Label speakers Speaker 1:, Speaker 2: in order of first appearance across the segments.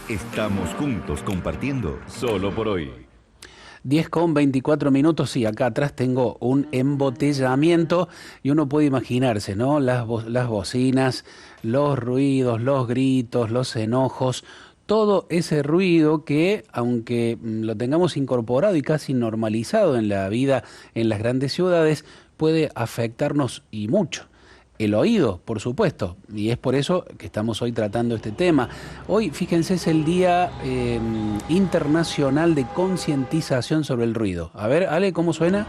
Speaker 1: Estamos juntos compartiendo solo por hoy.
Speaker 2: 10:24 y acá atrás tengo un embotellamiento y uno puede imaginarse, ¿no? Las bocinas, los ruidos, los gritos, los enojos, todo ese ruido que, aunque lo tengamos incorporado y casi normalizado en la vida en las grandes ciudades, puede afectarnos y mucho. El oído, por supuesto, y es por eso que estamos hoy tratando este tema. Hoy, fíjense, es el Día Internacional de Concientización sobre el Ruido. A ver, Ale, ¿cómo suena?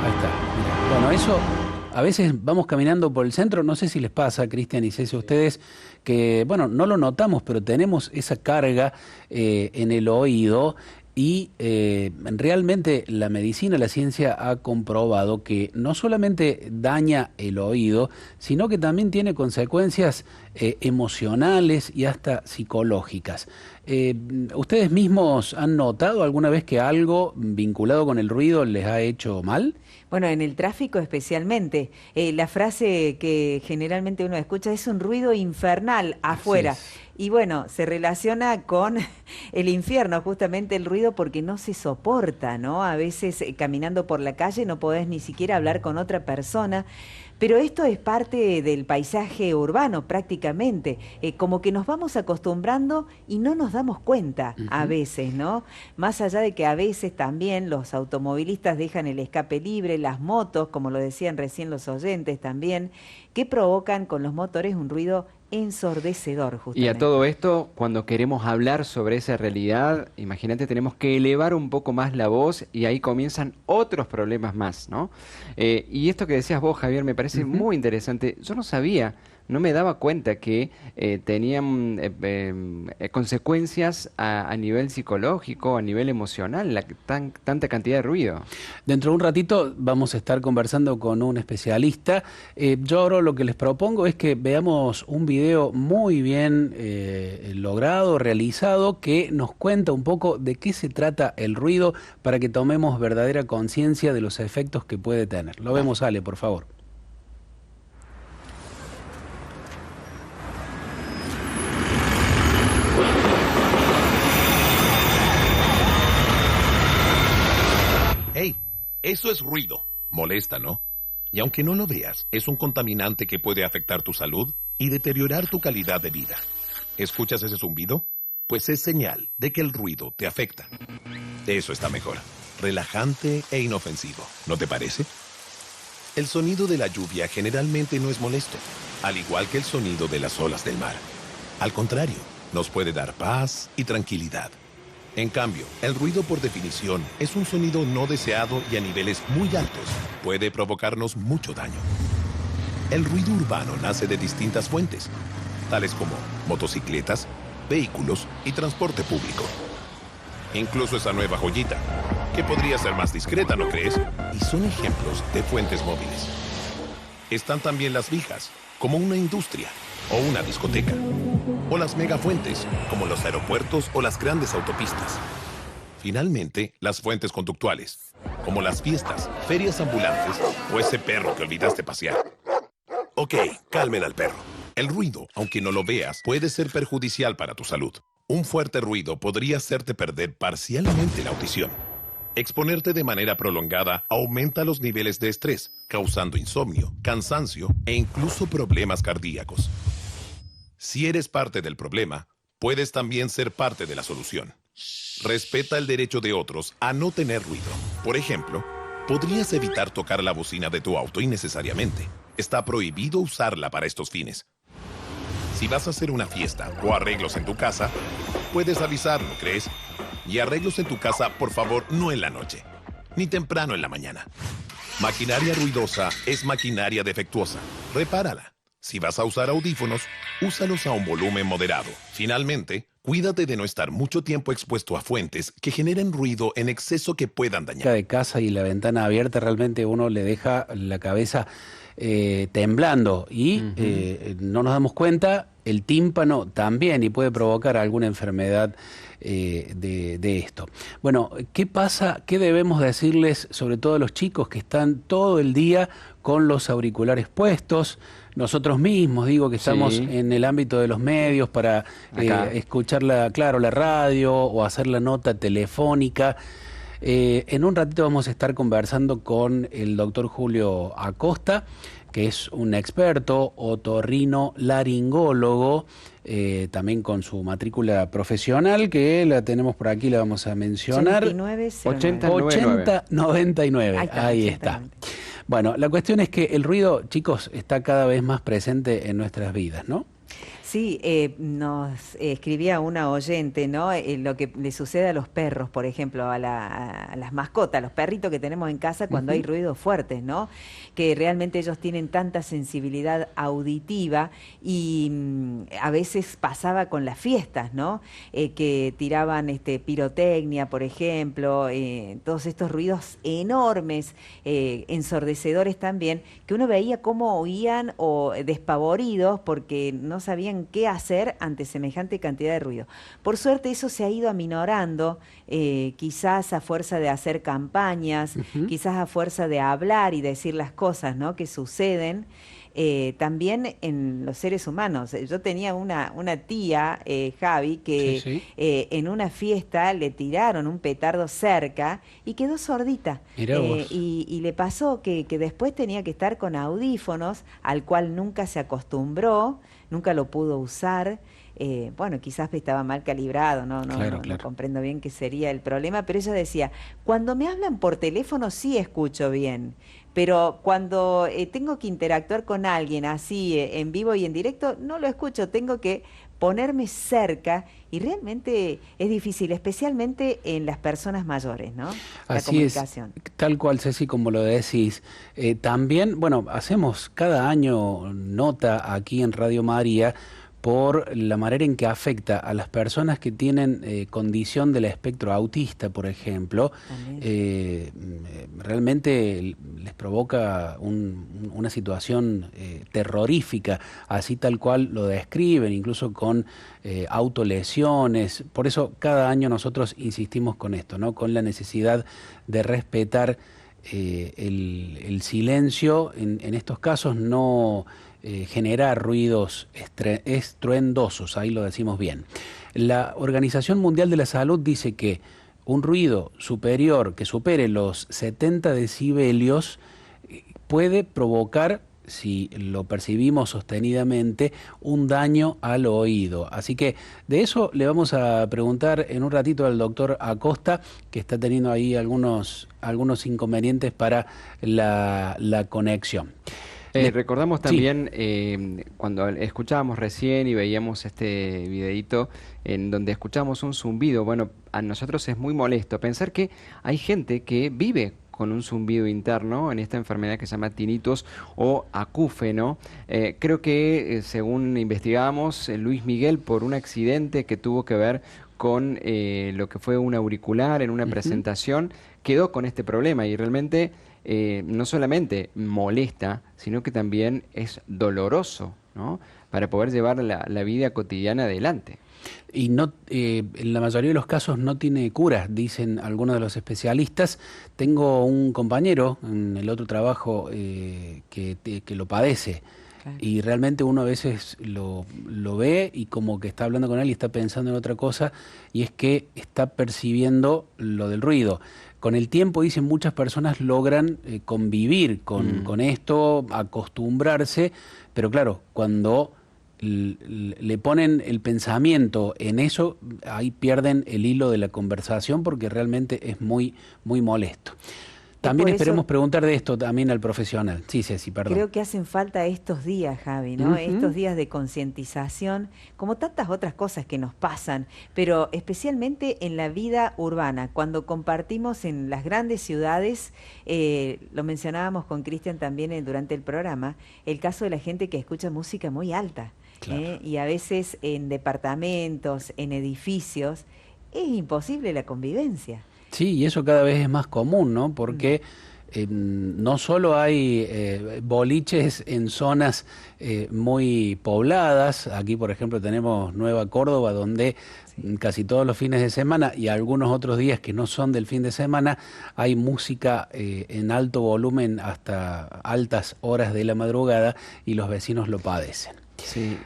Speaker 2: Ahí está. Mira. Bueno, eso, a veces vamos caminando por el centro, no sé si les pasa, Cristian y Ceci, a ustedes, que, bueno, no lo notamos, pero tenemos esa carga en el oído. Y realmente la medicina, la ciencia ha comprobado que no solamente daña el oído, sino que también tiene consecuencias emocionales y hasta psicológicas. ¿Ustedes mismos han notado alguna vez que algo vinculado con el ruido les ha hecho mal?
Speaker 3: Bueno, en el tráfico especialmente. La frase que generalmente uno escucha es un ruido infernal afuera. Y bueno, se relaciona con el infierno, justamente el ruido, porque no se soporta, ¿no? A veces caminando por la calle no podés ni siquiera hablar con otra persona. Pero esto es parte del paisaje urbano prácticamente, como que nos vamos acostumbrando y no nos damos cuenta a veces, ¿no? Más allá de que a veces también los automovilistas dejan el escape libre, las motos, como lo decían recién los oyentes también, que provocan con los motores un ruido ensordecedor justamente.
Speaker 4: Y a todo esto, cuando queremos hablar sobre esa realidad, imagínate, tenemos que elevar un poco más la voz y ahí comienzan otros problemas más, ¿no? Y esto que decías vos, Javier, me parece muy interesante. Yo no sabía, no me daba cuenta que tenían consecuencias a nivel psicológico, a nivel emocional, tanta cantidad de ruido.
Speaker 2: Dentro de un ratito vamos a estar conversando con un especialista. Yo ahora lo que les propongo es que veamos un video muy bien logrado, realizado, que nos cuenta un poco de qué se trata el ruido para que tomemos verdadera conciencia de los efectos que puede tener. Lo vemos, Ale, por favor.
Speaker 5: ¡Hey! Eso es ruido. Molesta, ¿no? Y aunque no lo veas, es un contaminante que puede afectar tu salud y deteriorar tu calidad de vida. ¿Escuchas ese zumbido? Pues es señal de que el ruido te afecta. Eso está mejor. Relajante e inofensivo, ¿no te parece? El sonido de la lluvia generalmente no es molesto, al igual que el sonido de las olas del mar. Al contrario, nos puede dar paz y tranquilidad. En cambio, el ruido por definición es un sonido no deseado y a niveles muy altos puede provocarnos mucho daño. El ruido urbano nace de distintas fuentes, tales como motocicletas, vehículos y transporte público. Incluso esa nueva joyita, que podría ser más discreta, ¿no crees? Y son ejemplos de fuentes móviles. Están también las vijas, como una industria o una discoteca, o las megafuentes, como los aeropuertos o las grandes autopistas. Finalmente, las fuentes conductuales, como las fiestas, ferias ambulantes o ese perro que olvidaste pasear. Ok, calmen al perro. El ruido, aunque no lo veas, puede ser perjudicial para tu salud. Un fuerte ruido podría hacerte perder parcialmente la audición. Exponerte de manera prolongada aumenta los niveles de estrés, causando insomnio, cansancio e incluso problemas cardíacos. Si eres parte del problema, puedes también ser parte de la solución. Respeta el derecho de otros a no tener ruido. Por ejemplo, podrías evitar tocar la bocina de tu auto innecesariamente. Está prohibido usarla para estos fines. Si vas a hacer una fiesta o arreglos en tu casa, puedes avisarlo, ¿crees? Y arreglos en tu casa, por favor, no en la noche, ni temprano en la mañana. Maquinaria ruidosa es maquinaria defectuosa. Repárala. Si vas a usar audífonos, úsalos a un volumen moderado. Finalmente, cuídate de no estar mucho tiempo expuesto a fuentes que generen ruido en exceso que puedan dañar.
Speaker 2: De casa y la ventana abierta realmente uno le deja la cabeza temblando y no nos damos cuenta, el tímpano también, y puede provocar alguna enfermedad de esto. Bueno, ¿qué pasa? ¿Qué debemos decirles, sobre todo a los chicos que están todo el día con los auriculares puestos? Nosotros mismos, digo que estamos en el ámbito de los medios para escuchar la radio o hacer la nota telefónica. En un ratito vamos a estar conversando con el doctor Julio Acosta, que es un experto otorrinolaringólogo, también con su matrícula profesional, que la tenemos por aquí, la vamos a mencionar. 8099. Ahí está. Bueno, la cuestión es que el ruido, chicos, está cada vez más presente en nuestras vidas, ¿no?
Speaker 3: Sí, nos escribía una oyente, ¿no? Lo que le sucede a los perros, por ejemplo, a las mascotas, los perritos que tenemos en casa cuando hay ruidos fuertes, ¿no? Que realmente ellos tienen tanta sensibilidad auditiva y a veces pasaba con las fiestas, ¿no? Que tiraban pirotecnia, por ejemplo, todos estos ruidos enormes, ensordecedores también, que uno veía cómo oían o despavoridos porque no sabían qué hacer ante semejante cantidad de ruido. Por suerte eso se ha ido aminorando, quizás a fuerza de hacer campañas, quizás a fuerza de hablar y decir las cosas, ¿no?, que suceden. También en los seres humanos. Yo tenía una tía, Javi, que en una fiesta le tiraron un petardo cerca y quedó sordita. Y le pasó que después tenía que estar con audífonos, al cual nunca se acostumbró, nunca lo pudo usar. Bueno, quizás estaba mal calibrado, no comprendo bien qué sería el problema, pero ella decía, cuando me hablan por teléfono sí escucho bien, pero cuando tengo que interactuar con alguien así en vivo y en directo, no lo escucho, tengo que ponerme cerca y realmente es difícil, especialmente en las personas mayores, ¿no? La comunicación.
Speaker 2: Es, tal cual, Ceci, como lo decís. También, bueno, hacemos cada año nota aquí en Radio María por la manera en que afecta a las personas que tienen condición del espectro autista, por ejemplo. Realmente les provoca una situación terrorífica, así tal cual lo describen, incluso con autolesiones. Por eso cada año nosotros insistimos con esto, ¿no?, con la necesidad de respetar el silencio, en estos casos no generar ruidos estruendosos, ahí lo decimos bien. La Organización Mundial de la Salud dice que un ruido superior, que supere los 70 decibelios, puede provocar, si lo percibimos sostenidamente, un daño al oído. Así que de eso le vamos a preguntar en un ratito al doctor Acosta, que está teniendo ahí algunos inconvenientes para la conexión.
Speaker 4: Recordamos también cuando escuchábamos recién y veíamos este videíto en donde escuchamos un zumbido. Bueno, a nosotros es muy molesto pensar que hay gente que vive con un zumbido interno en esta enfermedad que se llama tinnitus o acúfeno. Creo que según investigamos, Luis Miguel, por un accidente que tuvo que ver con lo que fue un auricular en una presentación, quedó con este problema y realmente no solamente molesta, sino que también es doloroso, ¿no?, para poder llevar la vida cotidiana adelante.
Speaker 2: Y no, en la mayoría de los casos no tiene cura, dicen algunos de los especialistas. Tengo un compañero en el otro trabajo que lo padece. Y realmente uno a veces lo ve y como que está hablando con él y está pensando en otra cosa, y es que está percibiendo lo del ruido. Con el tiempo, dicen, muchas personas logran convivir con esto, acostumbrarse, pero claro, cuando le ponen el pensamiento en eso, ahí pierden el hilo de la conversación porque realmente es muy, muy molesto. También esperemos preguntar de esto también al profesional. Sí, Ceci, perdón.
Speaker 3: Creo que hacen falta estos días, Javi, ¿no? Estos días de concientización, como tantas otras cosas que nos pasan, pero especialmente en la vida urbana, cuando compartimos en las grandes ciudades, lo mencionábamos con Cristian también durante el programa, el caso de la gente que escucha música muy alta. Claro. Y a veces en departamentos, en edificios, es imposible la convivencia.
Speaker 2: Sí, y eso cada vez es más común, ¿no? Porque no solo hay boliches en zonas muy pobladas, aquí por ejemplo tenemos Nueva Córdoba, donde casi todos los fines de semana y algunos otros días que no son del fin de semana, hay música en alto volumen hasta altas horas de la madrugada y los vecinos lo padecen.
Speaker 4: Sí.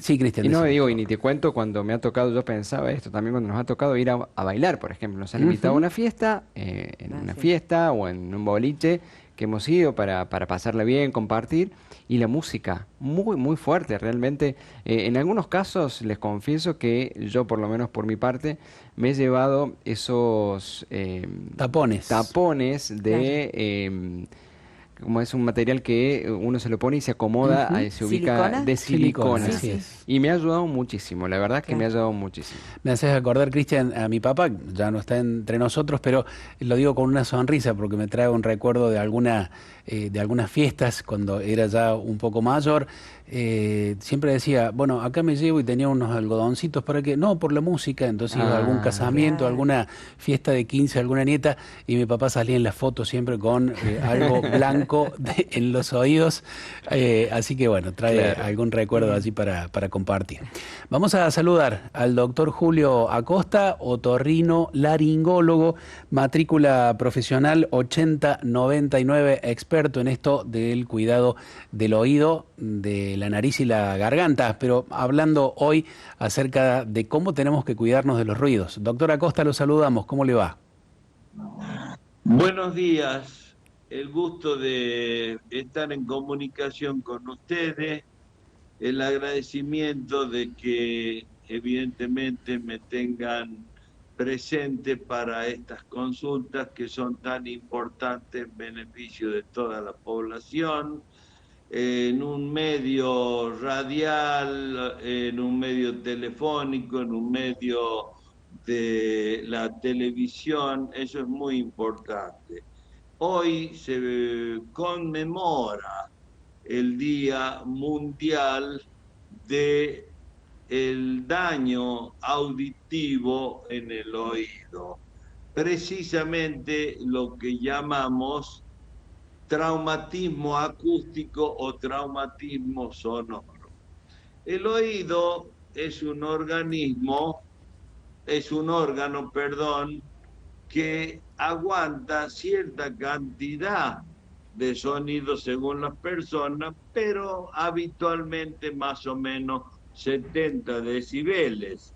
Speaker 2: Sí, Cristian.
Speaker 4: Y no
Speaker 2: decime,
Speaker 4: digo,
Speaker 2: por
Speaker 4: y ni
Speaker 2: favor.
Speaker 4: te cuento cuando me ha tocado, yo pensaba esto también cuando nos ha tocado ir a bailar, por ejemplo. Nos han invitado a una fiesta, en
Speaker 3: Ah,
Speaker 4: una
Speaker 3: sí.
Speaker 4: fiesta o en un boliche que hemos ido para pasarla bien, compartir, y la música, muy, muy fuerte, realmente. En algunos casos, les confieso que yo, por lo menos por mi parte, me he llevado esos
Speaker 2: Tapones.
Speaker 4: tapones
Speaker 3: Claro.
Speaker 4: como es un material que uno se lo pone y se acomoda,
Speaker 2: Ujú.
Speaker 4: se ubica
Speaker 3: ¿Silicona?
Speaker 4: de
Speaker 2: Silicona,
Speaker 4: silicona.
Speaker 3: Sí,
Speaker 2: así
Speaker 3: sí,
Speaker 2: es.
Speaker 4: Y me ha ayudado muchísimo, la verdad que me ha
Speaker 3: claro.
Speaker 4: ayudado muchísimo.
Speaker 2: Me haces acordar, Cristian, a mi papá, ya no está entre nosotros, pero lo digo con una sonrisa porque me trae un recuerdo de algunas fiestas cuando era ya un poco mayor. Siempre decía, bueno, acá me llevo y tenía unos algodoncitos para que, no, por la música, entonces iba a algún
Speaker 4: Ah,
Speaker 2: casamiento,
Speaker 3: Claro.
Speaker 2: alguna fiesta de 15, alguna nieta, y mi papá salía en la foto siempre con algo blanco en los oídos, así que bueno, trae
Speaker 4: claro.
Speaker 2: algún recuerdo
Speaker 3: Bien.
Speaker 2: allí para compartir. Vamos a saludar al doctor Julio Acosta, otorrino laringólogo, matrícula profesional 8099, experto en esto del cuidado del oído, de la nariz y la garganta, pero hablando hoy acerca de cómo tenemos que cuidarnos de los ruidos. Doctor Acosta, lo saludamos, ¿cómo le va?
Speaker 6: Buenos días, el gusto de estar en comunicación con ustedes, el agradecimiento de que evidentemente me tengan presente para estas consultas que son tan importantes en beneficio de toda la población, en un medio radial, en un medio telefónico, en un medio de la televisión, eso es muy importante. Hoy se conmemora el Día Mundial de el daño auditivo en el oído, precisamente lo que llamamos traumatismo acústico o traumatismo sonoro. El oído es un órgano, perdón, que aguanta cierta cantidad de sonidos según las personas, pero habitualmente más o menos 70 decibeles.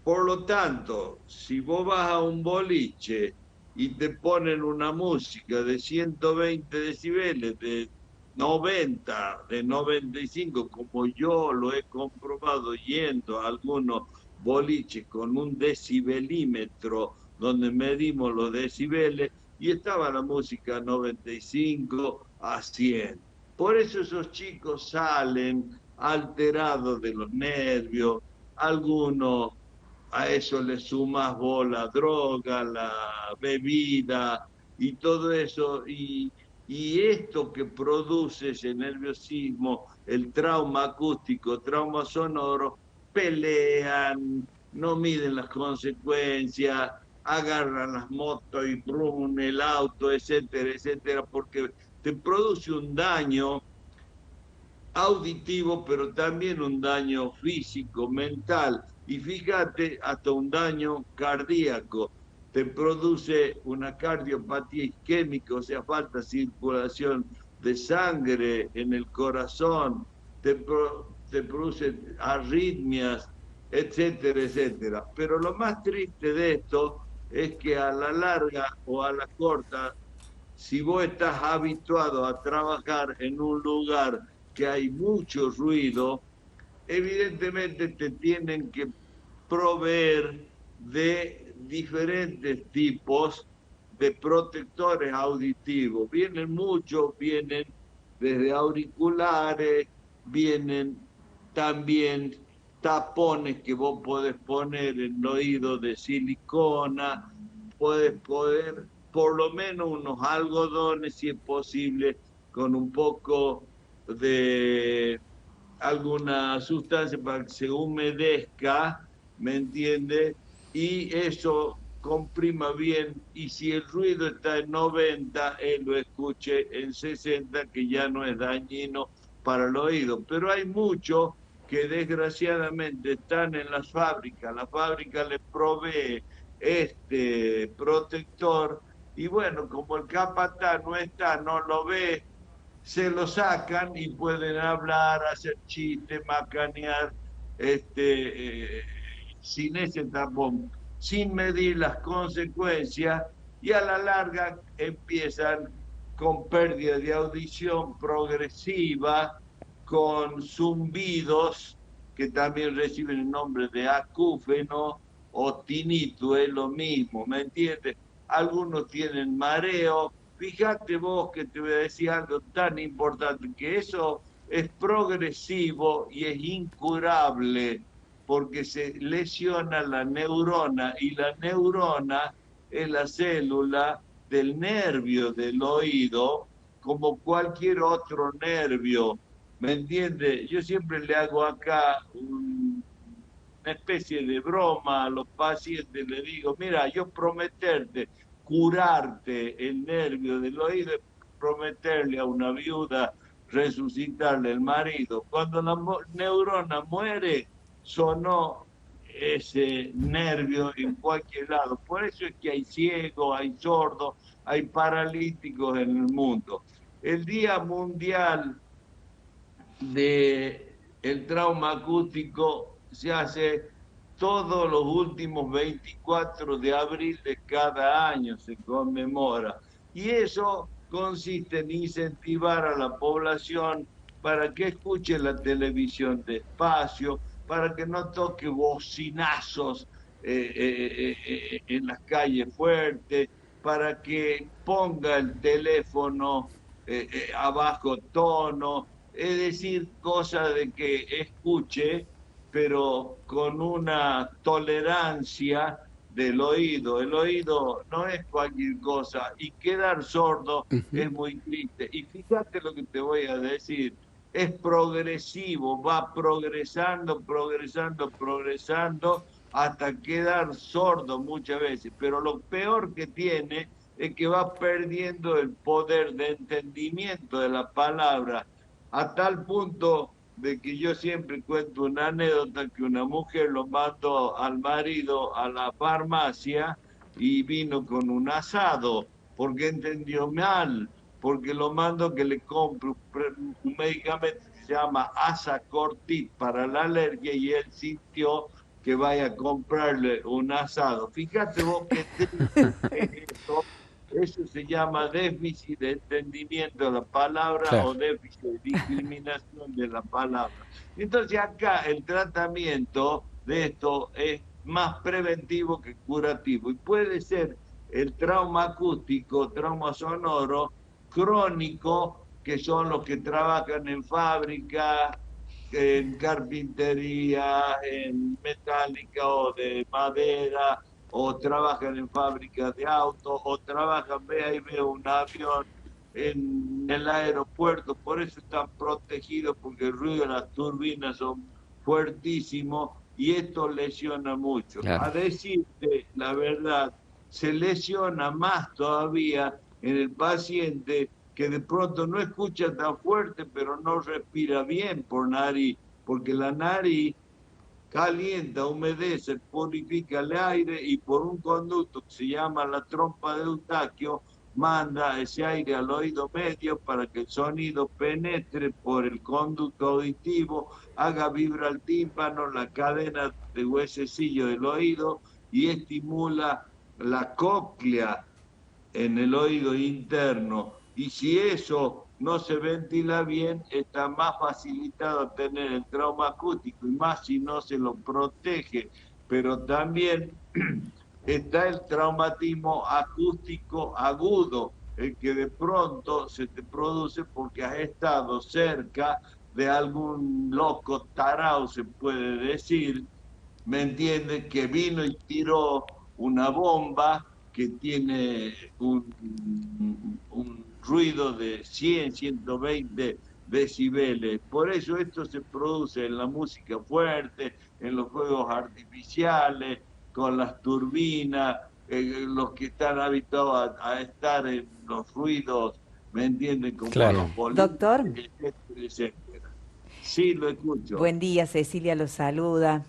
Speaker 6: Por lo tanto, si vos vas a un boliche y te ponen una música de 120 decibeles, de 90, de 95, como yo lo he comprobado yendo a algunos boliches con un decibelímetro donde medimos los decibeles, y estaba la música 95 a 100. Por eso esos chicos salen alterados de los nervios, algunos a eso le sumas vos la droga, la bebida y todo eso, y esto que produce ese nerviosismo, el trauma acústico, trauma sonoro, pelean, no miden las consecuencias, agarran las motos y brum, el auto, etcétera, etcétera, porque te produce un daño auditivo, pero también un daño físico, mental, y fíjate, hasta un daño cardíaco. Te produce una cardiopatía isquémica, o sea, falta circulación de sangre en el corazón, te produce arritmias, etcétera, etcétera. Pero lo más triste de esto es que a la larga o a la corta, si vos estás habituado a trabajar en un lugar que hay mucho ruido, evidentemente te tienen que proveer de diferentes tipos de protectores auditivos. Vienen muchos, vienen desde auriculares, vienen también tapones que vos podés poner en el oído de silicona, puedes poder por lo menos unos algodones, si es posible, con un poco de alguna sustancia para que se humedezca, ¿me entiende? Y eso comprima bien, y si el ruido está en 90, él lo escuche en 60, que ya no es dañino para el oído. Pero hay muchos que desgraciadamente están en las fábricas. La fábrica les provee este protector y bueno, como el capataz no está, no lo ve, se lo sacan y pueden hablar, hacer chistes, macanear, sin ese tapón, sin medir las consecuencias, y a la larga empiezan con pérdida de audición progresiva, con zumbidos que también reciben el nombre de acúfeno o tinnitus, es lo mismo, ¿me entiendes? Algunos tienen mareo. Fíjate vos que te voy a decir algo tan importante, que eso es progresivo y es incurable porque se lesiona la neurona, y la neurona es la célula del nervio del oído, como cualquier otro nervio. ¿Me entiende? Yo siempre le hago acá una especie de broma a los pacientes, le digo, mira, yo prometerte curarte el nervio del oído es prometerle a una viuda resucitarle el marido. Cuando la neurona muere, sonó ese nervio en cualquier lado. Por eso es que hay ciegos, hay sordos, hay paralíticos en el mundo. El Día Mundial de el trauma acústico se hace todos los últimos 24 de abril de cada año, se conmemora. Y eso consiste en incentivar a la población para que escuche la televisión despacio, para que no toque bocinazos en las calles fuertes, para que ponga el teléfono a bajo tono, es decir, cosa de que escuche, pero con una tolerancia del oído. El oído no es cualquier cosa, y quedar sordo es muy triste. Y fíjate lo que te voy a decir, es progresivo, va progresando, progresando, progresando, hasta quedar sordo muchas veces. Pero lo peor que tiene es que va perdiendo el poder de entendimiento de la palabra, a tal punto de que yo siempre cuento una anécdota, que una mujer lo mandó al marido a la farmacia y vino con un asado, porque entendió mal, porque lo mando que le compre un medicamento que se llama Asacortit para la alergia, y él sintió que vaya a comprarle un asado. Fíjate vos que eso se llama déficit de entendimiento de la palabra,
Speaker 2: Claro.
Speaker 6: o déficit de discriminación de la palabra. Entonces acá el tratamiento de esto es más preventivo que curativo, y puede ser el trauma acústico, trauma sonoro, crónico, que son los que trabajan en fábrica, en carpintería, en metálica o de madera, o trabajan en fábricas de autos, o trabajan, ve ahí veo un avión en el aeropuerto, por eso están protegidos, porque el ruido de las turbinas son fuertísimos, y esto lesiona mucho.
Speaker 4: Claro.
Speaker 6: A decirte la verdad, se lesiona más todavía en el paciente que de pronto no escucha tan fuerte, pero no respira bien por nariz, porque la nariz calienta, humedece, purifica el aire, y por un conducto que se llama la trompa de Eustaquio manda ese aire al oído medio para que el sonido penetre por el conducto auditivo, haga vibrar el tímpano, la cadena de huesecillo del oído, y estimula la cóclea en el oído interno. Y si eso no se ventila bien, está más facilitado a tener el trauma acústico, y más si no se lo protege. Pero también está el traumatismo acústico agudo, el que de pronto se te produce porque has estado cerca de algún loco tarao, se puede decir, ¿me entiendes? Que vino y tiró una bomba que tiene un ruido de 100, 120 decibeles. Por eso esto se produce en la música fuerte, en los fuegos artificiales, con las turbinas, los que están habituados a estar en los ruidos, ¿me entienden? Como
Speaker 2: Claro.
Speaker 6: los boliches,
Speaker 3: Doctor.
Speaker 6: etcétera, etcétera. Sí, lo escucho.
Speaker 3: Buen día, Cecilia lo saluda.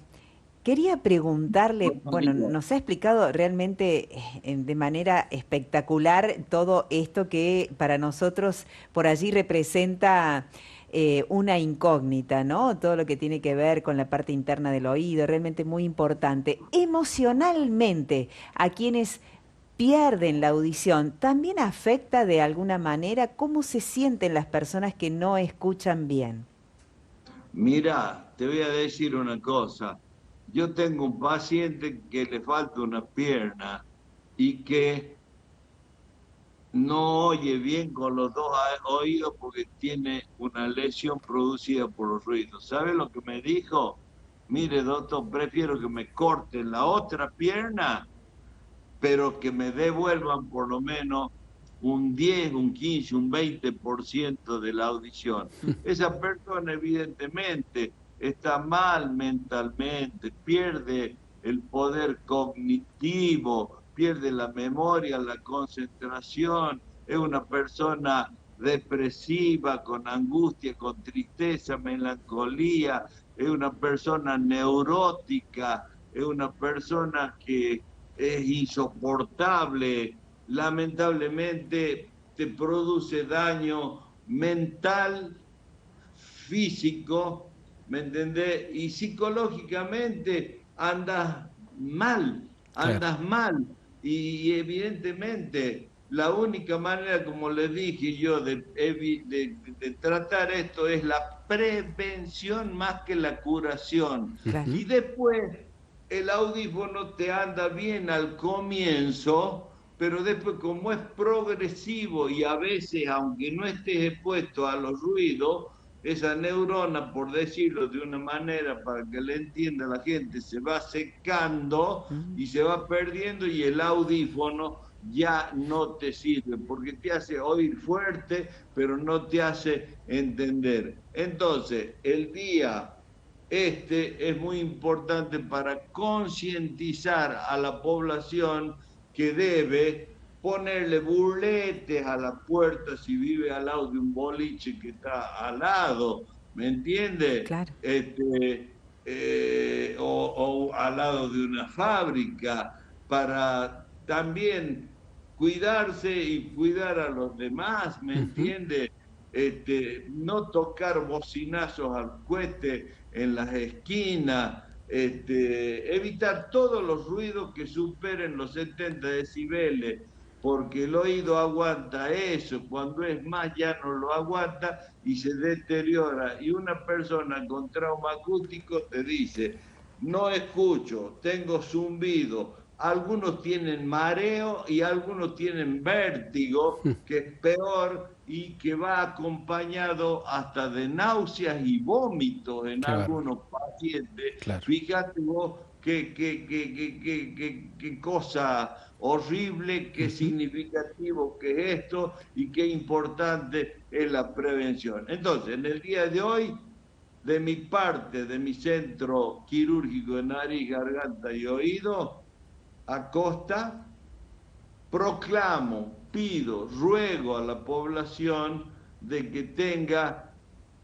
Speaker 3: Quería preguntarle, bueno, nos ha explicado realmente de manera espectacular todo esto que para nosotros por allí representa una incógnita, ¿no? Todo lo que tiene que ver con la parte interna del oído, realmente muy importante. Emocionalmente, a quienes pierden la audición, ¿también afecta de alguna manera cómo se sienten las personas que no escuchan bien?
Speaker 6: Mira, te voy a decir una cosa. Yo tengo un paciente que le falta una pierna y que no oye bien con los dos oídos porque tiene una lesión producida por los ruidos. ¿Sabe lo que me dijo? Mire, doctor, prefiero que me corten la otra pierna, pero que me devuelvan por lo menos un 10, un 15, un 20% de la audición. Esa persona evidentemente está mal mentalmente, pierde el poder cognitivo, pierde la memoria, la concentración, es una persona depresiva, con angustia, con tristeza, melancolía, es una persona neurótica, es una persona que es insoportable, lamentablemente te produce daño mental, físico, ¿me entendés? Y psicológicamente andas mal. Y evidentemente la única manera, como les dije yo, de tratar esto es la prevención más que la curación.
Speaker 3: Claro.
Speaker 6: Y después el audífono te anda bien al comienzo, pero después como es progresivo y a veces, aunque no estés expuesto a los ruidos, esa neurona, por decirlo de una manera para que le entienda la gente, se va secando y se va perdiendo y el audífono ya no te sirve porque te hace oír fuerte, pero no te hace entender. Entonces, el día es muy importante para concientizar a la población que debe ponerle burletes a la puerta si vive al lado de un boliche que está al lado, ¿me entiende?
Speaker 3: Claro.
Speaker 6: O al lado de una fábrica, para también cuidarse y cuidar a los demás, ¿me entiende? No tocar bocinazos al cohete en las esquinas, evitar todos los ruidos que superen los 70 decibeles, porque el oído aguanta eso, cuando es más ya no lo aguanta y se deteriora. Y una persona con trauma acústico te dice, no escucho, tengo zumbido, algunos tienen mareo y algunos tienen vértigo, que es peor y que va acompañado hasta de náuseas y vómitos en algunos pacientes.
Speaker 2: Claro.
Speaker 6: Fíjate vos qué cosa horrible, qué significativo que es esto y qué importante es la prevención. Entonces, en el día de hoy, de mi parte, de mi centro quirúrgico de nariz, garganta y oído, Acosta, proclamo, pido, ruego a la población de que tenga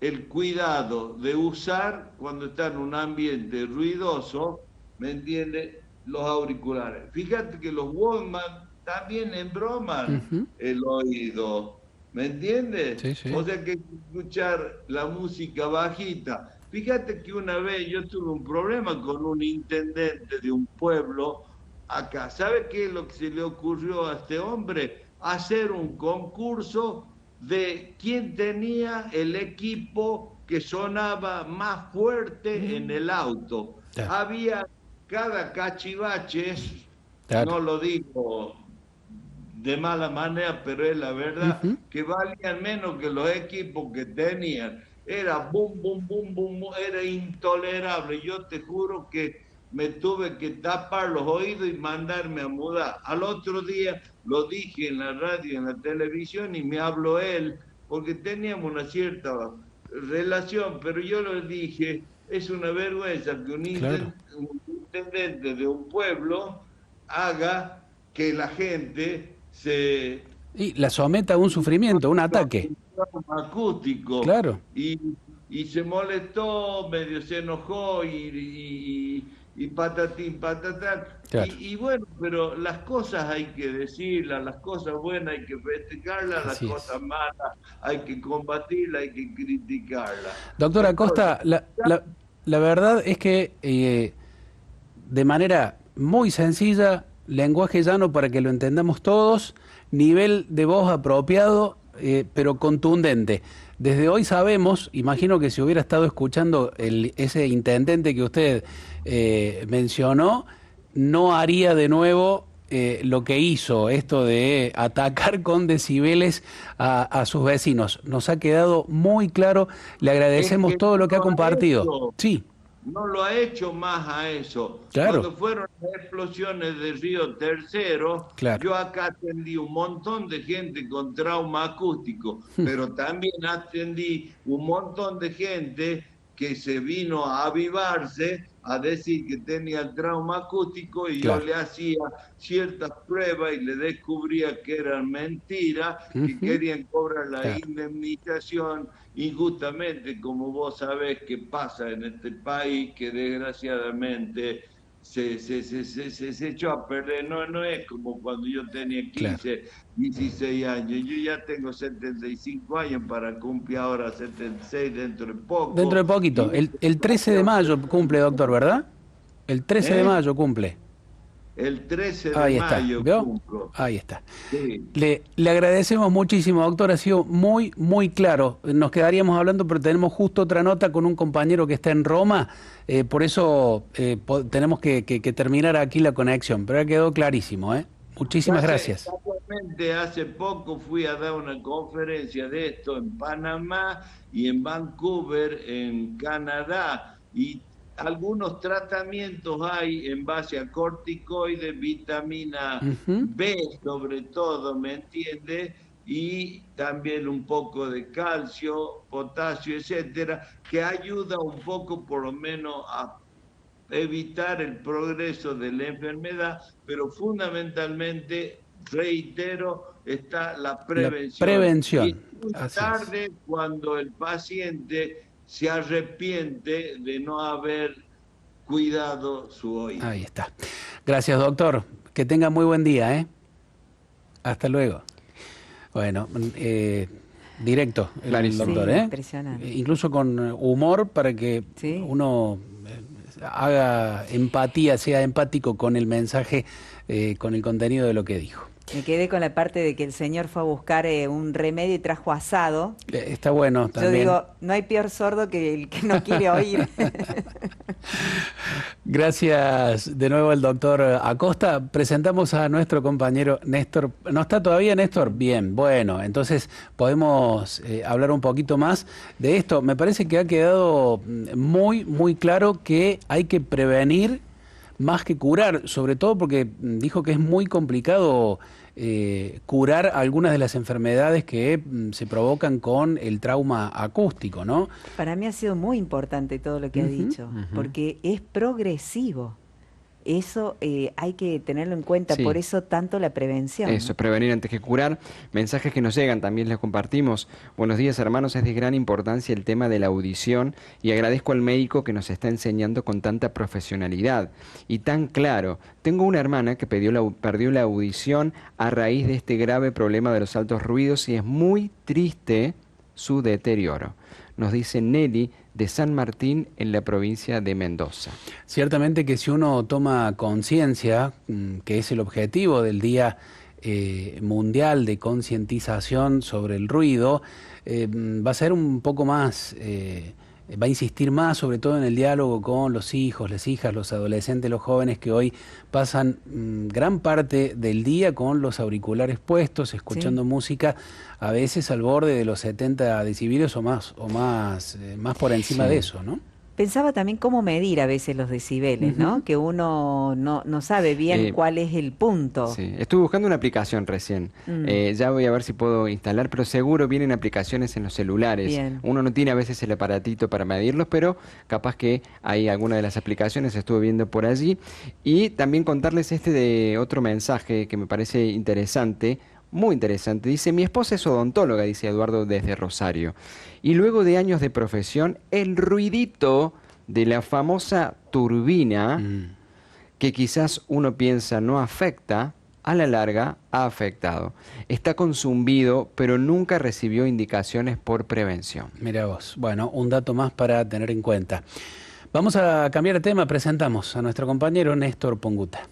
Speaker 6: el cuidado de usar, cuando está en un ambiente ruidoso, ¿me entiende?, los auriculares. Fíjate que los Walkman también embroman el oído, ¿me entiendes?
Speaker 2: Sí, sí.
Speaker 6: O sea que hay que escuchar la música bajita. Fíjate que una vez yo tuve un problema con un intendente de un pueblo acá. ¿Sabe qué es lo que se le ocurrió a este hombre? Hacer un concurso de quién tenía el equipo que sonaba más fuerte en el auto.
Speaker 2: Claro.
Speaker 6: Había cada cachivache,
Speaker 2: Claro.
Speaker 6: no lo digo de mala manera, pero es la verdad, que valían menos que los equipos que tenían. Era bum, bum, bum, bum, era intolerable. Yo te juro que me tuve que tapar los oídos y mandarme a mudar. Al otro día lo dije en la radio, en la televisión, y me habló él, porque teníamos una cierta relación, pero yo le dije, es una vergüenza que un intendente de un pueblo haga que la gente se
Speaker 2: Y la someta a un sufrimiento, un ataque.
Speaker 6: acústico.
Speaker 2: Claro.
Speaker 6: Y se molestó, medio se enojó y patatín, patatán.
Speaker 2: Claro.
Speaker 6: Y bueno, pero las cosas hay que decirlas, las cosas buenas hay que festejarlas,
Speaker 2: Así es.
Speaker 6: las cosas malas hay que combatirlas, hay que criticarlas.
Speaker 2: Doctora Acosta, la verdad es que de manera muy sencilla, lenguaje llano para que lo entendamos todos, nivel de voz apropiado, pero contundente. Desde hoy sabemos, imagino que si hubiera estado escuchando ese intendente que usted mencionó, no haría de nuevo lo que hizo, esto de atacar con decibeles a sus vecinos. Nos ha quedado muy claro, le agradecemos
Speaker 6: Es que
Speaker 2: todo lo que ha
Speaker 6: no lo ha
Speaker 2: compartido.
Speaker 6: hecho.
Speaker 2: Sí,
Speaker 6: No lo ha hecho más a eso.
Speaker 2: Claro.
Speaker 6: Cuando fueron las explosiones de Río Tercero,
Speaker 2: Claro.
Speaker 6: yo acá atendí un montón de gente con trauma acústico, pero también atendí un montón de gente que se vino a avivarse a decir que tenía el trauma acústico y
Speaker 2: Claro.
Speaker 6: yo le hacía ciertas pruebas y le descubría que eran mentiras, que
Speaker 2: Ujú.
Speaker 6: querían cobrar la
Speaker 2: Claro.
Speaker 6: indemnización injustamente, como vos sabés que pasa en este país, que desgraciadamente se echó a perder. No es como cuando yo tenía 15, 16 años. Yo ya tengo 75 años para cumplir ahora 76 dentro de poco.
Speaker 2: Dentro de poquito. El 13 de mayo cumple, doctor, ¿verdad? El 13 de mayo cumple.
Speaker 6: El 13 de
Speaker 2: Ahí está,
Speaker 6: mayo
Speaker 2: ¿vio?
Speaker 6: cumplo.
Speaker 2: Ahí está.
Speaker 6: Sí.
Speaker 2: Le agradecemos muchísimo, doctor, ha sido muy, muy claro. Nos quedaríamos hablando, pero tenemos justo otra nota con un compañero que está en Roma, por eso tenemos que terminar aquí la conexión, pero ha quedado clarísimo, ¿eh? Muchísimas gracias.
Speaker 6: Actualmente, hace poco fui a dar una conferencia de esto en Panamá y en Vancouver, en Canadá, y algunos tratamientos hay en base a corticoides, vitamina B sobre todo, ¿me entiende? Y también un poco de calcio, potasio, etcétera, que ayuda un poco por lo menos a evitar el progreso de la enfermedad, pero fundamentalmente, reitero, está la prevención.
Speaker 2: La prevención.
Speaker 6: Y es muy
Speaker 2: Así
Speaker 6: tarde
Speaker 2: es.
Speaker 6: cuando el paciente se arrepiente de no haber cuidado su oído.
Speaker 2: Ahí está. Gracias, doctor. Que tenga muy buen día, ¿eh? Hasta luego. Bueno, directo el
Speaker 4: Clarísimo.
Speaker 2: doctor,
Speaker 3: Sí,
Speaker 2: ¿eh?
Speaker 3: impresionante.
Speaker 2: Incluso con humor para que
Speaker 3: Sí.
Speaker 2: uno haga empatía, sea empático con el mensaje, con el contenido de lo que dijo.
Speaker 3: Me quedé con la parte de que el señor fue a buscar un remedio y trajo asado.
Speaker 2: Está bueno también.
Speaker 3: Yo digo, no hay peor sordo que el que no quiere oír.
Speaker 2: Gracias de nuevo al doctor Acosta. Presentamos a nuestro compañero Néstor. ¿No está todavía Néstor? Bien, bueno, entonces podemos hablar un poquito más de esto. Me parece que ha quedado muy, muy claro que hay que prevenir más que curar, sobre todo porque dijo que es muy complicado curar algunas de las enfermedades que se provocan con el trauma acústico, ¿no?
Speaker 3: Para mí ha sido muy importante todo lo que ha dicho, porque es progresivo. Eso hay que tenerlo en cuenta,
Speaker 4: Sí.
Speaker 3: por eso tanto la prevención.
Speaker 4: Eso, prevenir antes que curar. Mensajes que nos llegan, también les compartimos. Buenos días, hermanos, es de gran importancia el tema de la audición y agradezco al médico que nos está enseñando con tanta profesionalidad y tan claro. Tengo una hermana que perdió la audición a raíz de este grave problema de los altos ruidos y es muy triste su deterioro. Nos dice Nelly de San Martín en la provincia de Mendoza.
Speaker 2: Ciertamente que si uno toma conciencia, que es el objetivo del Día Mundial de Concientización sobre el Ruido, va a ser un poco más, va a insistir más sobre todo en el diálogo con los hijos, las hijas, los adolescentes, los jóvenes que hoy pasan gran parte del día con los auriculares puestos, escuchando música, a veces al borde de los 70 decibelios o más por encima
Speaker 4: Sí.
Speaker 2: de eso, ¿no?
Speaker 3: Pensaba también cómo medir a veces los decibeles, ¿no? Que uno no sabe bien cuál es el punto.
Speaker 4: Sí, estuve buscando una aplicación recién. Ya voy a ver si puedo instalar, pero seguro vienen aplicaciones en los celulares.
Speaker 3: Bien.
Speaker 4: Uno no tiene a veces el aparatito para medirlos, pero capaz que hay alguna de las aplicaciones, estuve viendo por allí. Y también contarles de otro mensaje que me parece interesante. Muy interesante. Dice, mi esposa es odontóloga, dice Eduardo desde Rosario. Y luego de años de profesión, el ruidito de la famosa turbina, que quizás uno piensa no afecta, a la larga ha afectado. Está con zumbido, pero nunca recibió indicaciones por prevención.
Speaker 2: Mira vos. Bueno, un dato más para tener en cuenta. Vamos a cambiar de tema. Presentamos a nuestro compañero Néstor Ponguta.